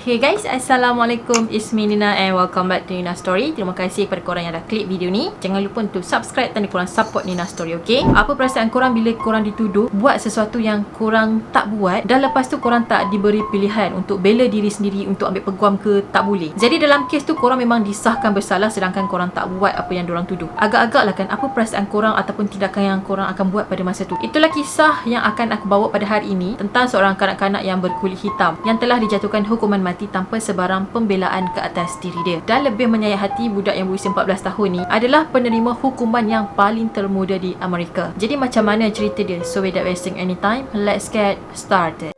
Okay guys, Assalamualaikum. It's me Nina and welcome back to Nina Story. Terima kasih kepada korang yang dah klik video ni. Jangan lupa untuk subscribe dan korang support Nina Story, okay? Apa perasaan korang bila korang dituduh buat sesuatu yang korang tak buat dan lepas tu korang tak diberi pilihan untuk bela diri sendiri untuk ambil peguam ke tak boleh? Jadi dalam kes tu korang memang disahkan bersalah sedangkan korang tak buat apa yang diorang tuduh. Agak-agak lah kan apa perasaan korang ataupun tindakan yang korang akan buat pada masa tu. Itulah kisah yang akan aku bawa pada hari ini tentang seorang kanak-kanak yang berkulit hitam yang telah dijatuhkan hukuman mati tanpa sebarang pembelaan ke atas diri dia. Dan lebih menyayat hati, budak yang berusia 14 tahun ni adalah penerima hukuman yang paling termuda di Amerika. Jadi macam mana cerita dia? So without wasting any time, let's get started.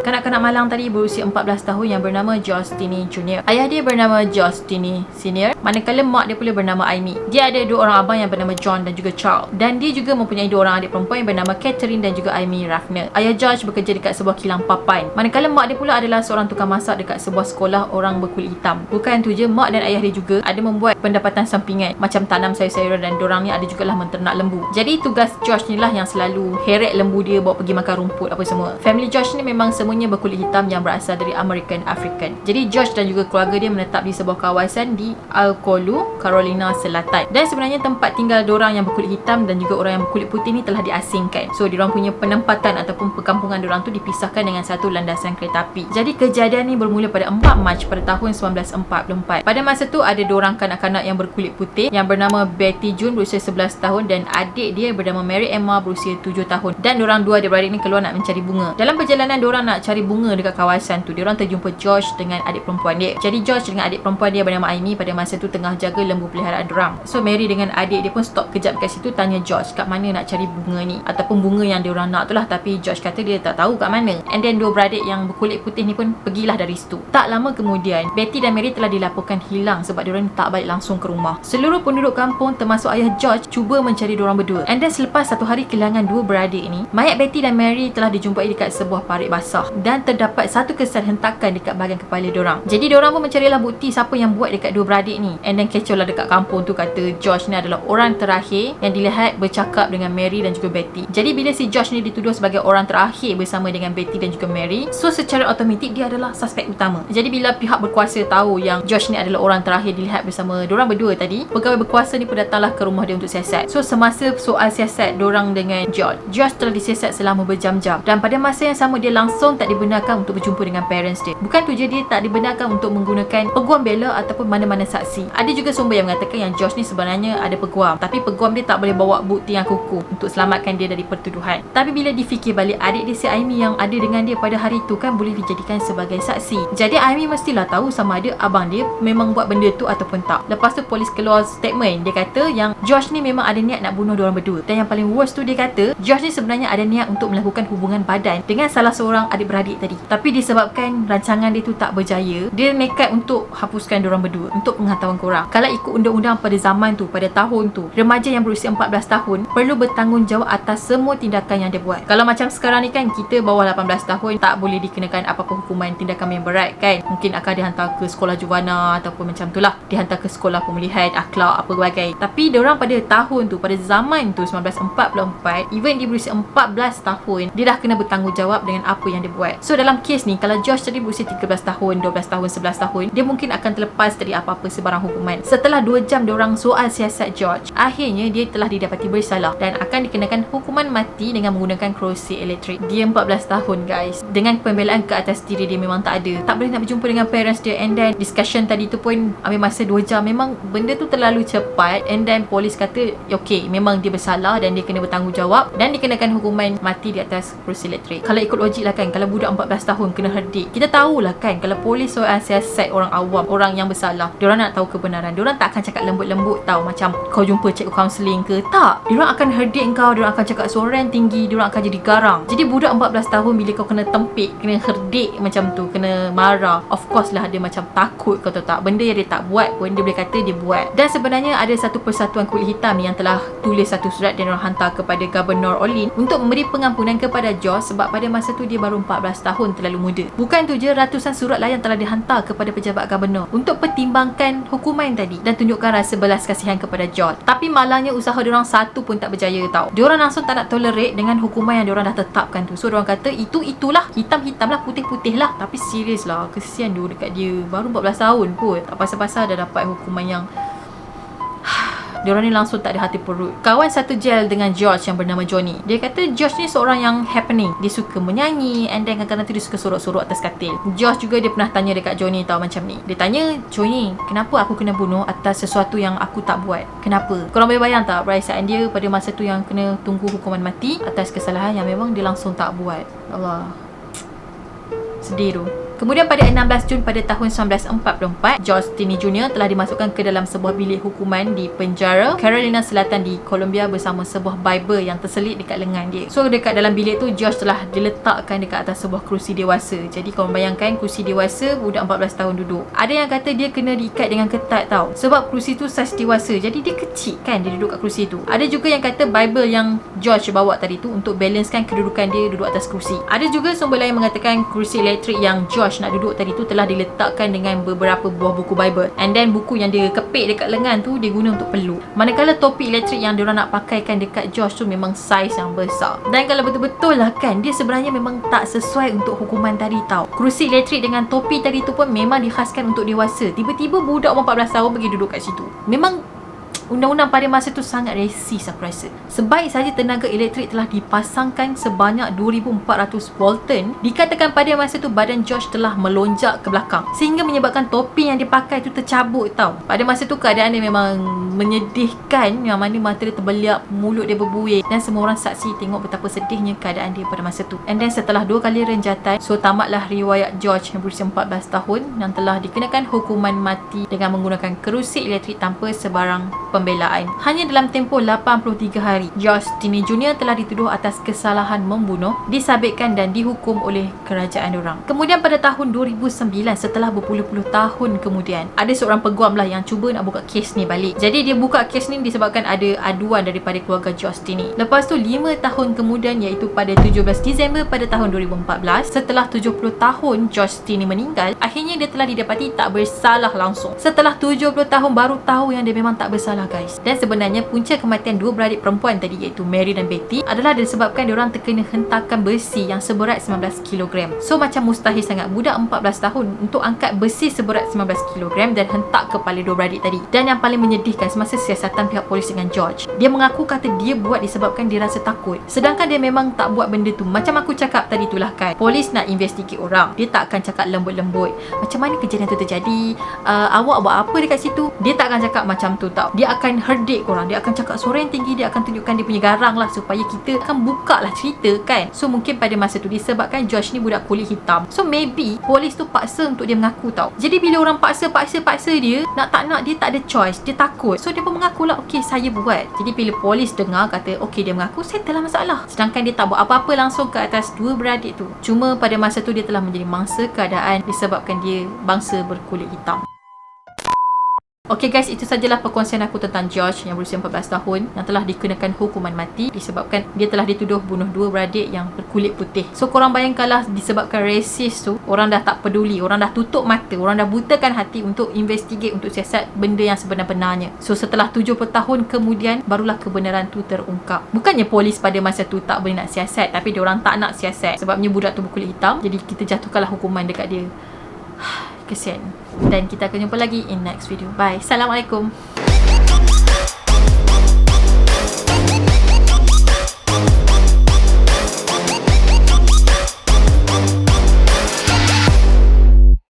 Kanak-kanak malang tadi berusia 14 tahun yang bernama Josh Tinney Jr. Ayah dia bernama Josh Tinney Sr. Manakala mak dia pula bernama Amy. Dia ada dua orang abang yang bernama John dan juga Charles. Dan dia juga mempunyai dua orang adik perempuan yang bernama Catherine dan juga Amy Ruffner. Ayah Josh bekerja dekat sebuah kilang papan. Manakala mak dia pula adalah seorang tukang masak dekat sebuah sekolah orang berkulit hitam. Bukan tu je, mak dan ayah dia juga ada membuat pendapatan sampingan macam tanam sayur-sayuran dan dorang ni ada jugalah menternak lembu. Jadi tugas Josh ni lah yang selalu heret lembu dia bawa pergi makan rumput apa semua. Family Josh ni memang semuanya berkulit hitam yang berasal dari American African. Jadi Josh dan juga keluarga dia menetap di sebuah kawasan di Alcolu, Carolina Selatan. Dan sebenarnya tempat tinggal dorang yang berkulit hitam dan juga orang yang berkulit putih ni telah diasingkan. So diorang punya penempatan ataupun perkampungan dorang tu dipisahkan dengan satu landasan kereta api. Jadi kejadian ni bermula pada 4 Mac pada tahun 1944. Pada masa tu ada dorang kanak-kanak yang berkulit putih yang bernama Betty June berusia 11 tahun dan adik dia bernama Mary Emma berusia 7 tahun. Dan dorang dua adik-beradik ni keluar nak mencari bunga. Dalam perjalanan dorang nak cari bunga dekat kawasan tu, diorang terjumpa Josh dengan adik perempuan dia. Jadi Josh dengan adik perempuan dia bernama Amy pada masa tu tengah jaga lembu peliharaan dorang. So Mary dengan adik dia pun stop kejap kat situ tanya Josh kat mana nak cari bunga ni ataupun bunga yang diorang nak tu lah. Tapi Josh kata dia tak tahu kat mana. And then dua beradik yang berkulit putih ni pun pergilah dari situ. Tak lama kemudian Betty dan Mary telah dilaporkan hilang sebab diorang tak balik langsung ke rumah. Seluruh penduduk kampung termasuk ayah George cuba mencari diorang berdua. And then selepas satu hari kehilangan dua beradik ni, mayat Betty dan Mary telah dijumpai dekat sebuah parit basah dan terdapat satu kesan hentakan dekat bahagian kepala diorang. Jadi diorang pun mencarilah bukti siapa yang buat dekat dua beradik ni. And then kecoh lah dekat kampung tu, kata Josh ni adalah orang terakhir yang dilihat bercakap dengan Mary dan juga Betty. Jadi bila si Josh ni dituduh sebagai orang terakhir bersama dengan Betty dan juga Mary, so secara automatik dia adalah suspek utama. Jadi bila pihak berkuasa tahu yang Josh ni adalah orang terakhir dilihat bersama diorang berdua tadi, pegawai berkuasa ni pun datanglah ke rumah dia untuk siasat. So semasa soal siasat diorang dengan Josh telah disiasat selama berjam-jam. Dan pada masa yang sama dia langsung tak dibenarkan untuk berjumpa dengan parents dia. Bukan tu je, dia tak dibenarkan untuk menggunakan peguam bela ataupun mana-mana saksi. Ada juga sumber yang mengatakan yang Josh ni sebenarnya ada peguam, tapi peguam dia tak boleh bawa bukti yang kukuh untuk selamatkan dia dari pertuduhan. Tapi bila difikir balik, adik dia si Amy yang ada dengan dia pada hari tu kan boleh dijadikan sebagai saksi. Jadi Amy mestilah tahu sama ada abang dia memang buat benda tu ataupun tak. Lepas tu polis keluar statement, dia kata yang Josh ni memang ada niat nak bunuh diorang berdua. Dan yang paling worst tu, dia kata Josh ni sebenarnya ada niat untuk melakukan hubungan badan dengan salah seorang adik-beradik tadi. Tapi disebabkan rancangan dia tu tak berjaya, dia nekat untuk hapuskan diorang berdua untuk pengetahuan korang. Kalau ikut undang-undang pada zaman tu, pada tahun tu, remaja yang berusia 14 tahun perlu bertanggungjawab atas semua tindakan yang dia buat. Kalau macam sekarang ni kan, kita bawah 18 tahun tak boleh dikenakan apa-apa hukuman tindakan yang berat kan. Mungkin akan dihantar ke sekolah juvana ataupun macam tu lah, dihantar ke sekolah pemulihan akhlak apa bagai. Tapi diorang pada tahun tu, pada zaman tu 1944, even dia berusia 14 tahun, dia dah kena bertanggungjawab dengan apa yang dia buat. So dalam kes ni, kalau Josh tadi berusia 13 tahun, 12 tahun, 11 tahun, dia mungkin akan terlepas dari apa-apa sebarang hukuman. Setelah 2 jam diorang soal siasat George, akhirnya dia telah didapati bersalah dan akan dikenakan hukuman mati dengan menggunakan kerusi elektrik. Dia 14 tahun guys. Dengan pembelaan ke atas diri dia memang tak ada. Tak boleh nak berjumpa dengan parents dia. And then discussion tadi tu pun ambil masa 2 jam. Memang benda tu terlalu cepat. And then polis kata okay, memang dia bersalah dan dia kena bertanggungjawab dan dikenakan hukuman mati di atas kerusi elektrik. Kalau ikut logik lah kan, kalau budak 14 tahun kena herdik, kita tahulah kan, kalau polis soal siasat orang awam, orang yang bersalah, diorang nak tahu kebenaran, diorang tak akan cakap lembut-lembut tau, macam kau jumpa cikgu kaunseling ke, tak, diorang akan herdik kau, diorang akan cakap suara yang tinggi, diorang akan jadi garang. Jadi budak 14 tahun bila kau kena tempik, kena herdik macam tu, kena marah, of course lah dia macam takut, kau tahu tak, benda yang dia tak buat pun dia boleh kata dia buat. Dan sebenarnya ada satu persatuan kulit hitam ni yang telah tulis satu surat dan diorang hantar kepada Governor Olin untuk memberi pengampunan kepada Josh sebab pada masa tu dia baru 14 tahun terlalu muda. Bukan tu je, ratusan surat layan telah dihantar kepada pejabat gubernur untuk pertimbangkan hukuman tadi dan tunjukkan rasa belas kasihan kepada George. Tapi malangnya usaha diorang satu pun tak berjaya tau. Diorang langsung tak nak tolerate dengan hukuman yang diorang dah tetapkan tu. So diorang kata itulah, hitam-hitam lah, putih-putih lah. Tapi serius lah, kesian tu dekat dia. Baru 14 tahun pun tak pasal-pasal dah dapat hukuman yang diorang ni langsung tak ada hati perut. Kawan satu gel dengan George yang bernama Johnny, dia kata George ni seorang yang happening. Dia suka menyanyi, and then kadang-kadang tu dia suka sorok-sorok atas katil. George juga dia pernah tanya dekat Johnny tau macam ni. Dia tanya, Johnny, kenapa aku kena bunuh atas sesuatu yang aku tak buat? Kenapa? Korang boleh bayang tak perasaan dia pada masa tu yang kena tunggu hukuman mati atas kesalahan yang memang dia langsung tak buat. Allah, sedih tu. Kemudian pada 16 Jun pada tahun 1944, George Stinney Jr. telah dimasukkan ke dalam sebuah bilik hukuman di penjara Carolina Selatan di Columbia bersama sebuah Bible yang terselit dekat lengan dia. So dekat dalam bilik tu, George telah diletakkan dekat atas sebuah kerusi dewasa. Jadi korang bayangkan kerusi dewasa, budak 14 tahun duduk. Ada yang kata dia kena diikat dengan ketat tau, sebab kerusi tu saiz dewasa, jadi dia kecil kan dia duduk kat kerusi tu. Ada juga yang kata Bible yang George bawa tadi tu untuk balancekan kedudukan dia duduk atas kerusi. Ada juga sumber lain mengatakan kerusi elektrik yang George nak duduk tadi tu telah diletakkan dengan beberapa buah buku Bible, and then buku yang dia kepit dekat lengan tu dia guna untuk peluk. Manakala topi elektrik yang diorang nak pakaikan dekat George tu memang saiz yang besar. Dan kalau betul-betul lah kan, dia sebenarnya memang tak sesuai untuk hukuman tadi tau. Kerusi elektrik dengan topi tadi tu pun memang dikhaskan untuk dewasa. Tiba-tiba budak umur 14 tahun pergi duduk kat situ. Memang undang-undang pada masa tu sangat resis aku rasa. Sebaik saja tenaga elektrik telah dipasangkan sebanyak 2,400 Volton, dikatakan pada masa tu badan George telah melonjak ke belakang sehingga menyebabkan topi yang dipakai tu tercabut tau. Pada masa tu keadaan dia memang menyedihkan, yang mana mata dia terbeliak, mulut dia berbuih, dan semua orang saksi tengok betapa sedihnya keadaan dia pada masa tu. And then setelah 2 kali renjatan, so tamatlah riwayat George yang berusia 14 tahun yang telah dikenakan hukuman mati dengan menggunakan kerusi elektrik tanpa sebarang pembelaan. Hanya dalam tempoh 83 hari, George Stinney Jr. telah dituduh atas kesalahan membunuh, disabitkan dan dihukum oleh kerajaan diorang. Kemudian pada tahun 2009, setelah berpuluh-puluh tahun kemudian, ada seorang peguam lah yang cuba nak buka kes ni balik. Jadi dia buka kes ni disebabkan ada aduan daripada keluarga George Stinney. Lepas tu 5 tahun kemudian, iaitu pada 17 Disember pada tahun 2014, setelah 70 tahun George Stinney meninggal, akhirnya dia telah didapati tak bersalah langsung. Setelah 70 tahun baru tahu yang dia memang tak bersalah guys. Dan sebenarnya punca kematian 2 beradik perempuan tadi, iaitu Mary dan Betty, adalah disebabkan diorang terkena hentakan besi yang seberat 19 kg. So macam mustahil sangat budak 14 tahun untuk angkat besi seberat 19 kg dan hentak kepala 2 beradik tadi. Dan yang paling menyedihkan, semasa siasatan pihak polis dengan George, dia mengaku kata dia buat disebabkan dia rasa takut, sedangkan dia memang tak buat benda tu. Macam aku cakap tadi tu lah kan, polis nak investigate orang, dia tak akan cakap lembut-lembut macam mana kejadian tu terjadi, awak buat apa dekat situ. Dia tak akan cakap macam tu tau. Dia akan herdik korang, dia akan cakap suara yang tinggi, dia akan tunjukkan dia punya garang lah supaya kita akan buka lah cerita kan. So mungkin pada masa tu disebabkan George ni budak kulit hitam, so maybe polis tu paksa untuk dia mengaku tau. Jadi bila orang paksa dia, nak tak nak dia tak ada choice, dia takut, so dia pun mengaku lah, okay saya buat. Jadi bila polis dengar kata okay dia mengaku, settle lah masalah. Sedangkan dia tak buat apa-apa langsung ke atas 2 beradik tu. Cuma pada masa tu dia telah menjadi mangsa keadaan disebabkan dia bangsa berkulit hitam. Okay guys, itu sajalah perkongsian aku tentang George yang berusia 14 tahun yang telah dikenakan hukuman mati disebabkan dia telah dituduh bunuh 2 beradik yang berkulit putih. So korang bayangkanlah, disebabkan racist tu, orang dah tak peduli, orang dah tutup mata, orang dah butakan hati untuk investigate, untuk siasat benda yang sebenar-benarnya. So setelah 70 tahun kemudian, barulah kebenaran tu terungkap. Bukannya polis pada masa tu tak boleh nak siasat, tapi diorang tak nak siasat sebabnya budak tu berkulit hitam, jadi kita jatuhkanlah hukuman dekat dia. Kesian. Dan kita akan jumpa lagi in next video. Bye. Assalamualaikum.